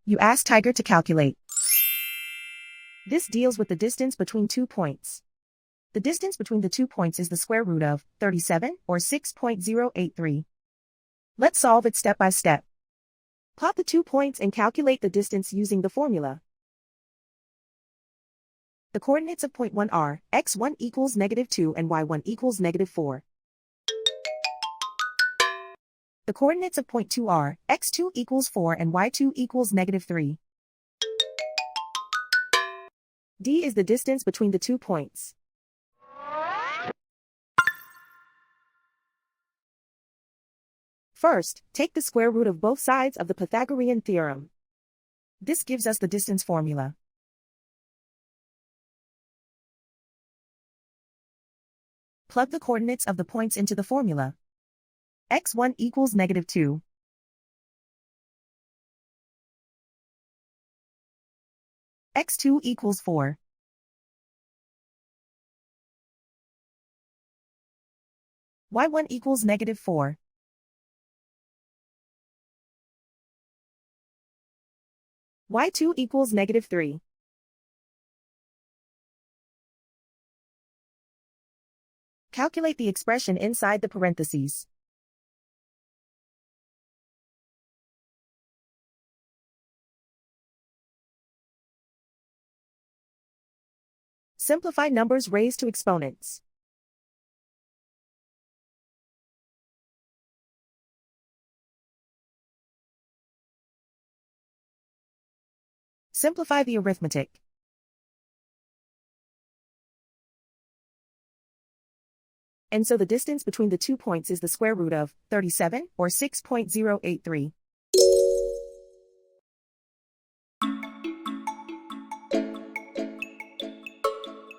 You ask Tiger to calculate. This deals with the distance between 2 points. The distance between the 2 points is the square root of 37, or 6.083. Let's solve it step by step. Plot the 2 points and calculate the distance using the formula. The coordinates of point 1 are x1 equals -2 and y1 equals -4. The coordinates of point 2 are x2 equals 4 and y2 equals -3. D is the distance between the 2 points. First, take the square root of both sides of the Pythagorean theorem. This gives us the distance formula. Plug the coordinates of the points into the formula. x1 equals -2. x2 equals 4. y1 equals -4. y2 equals -3. Calculate the expression inside the parentheses. Simplify numbers raised to exponents. Simplify the arithmetic. And so the distance between the 2 points is the square root of 37, or 6.083.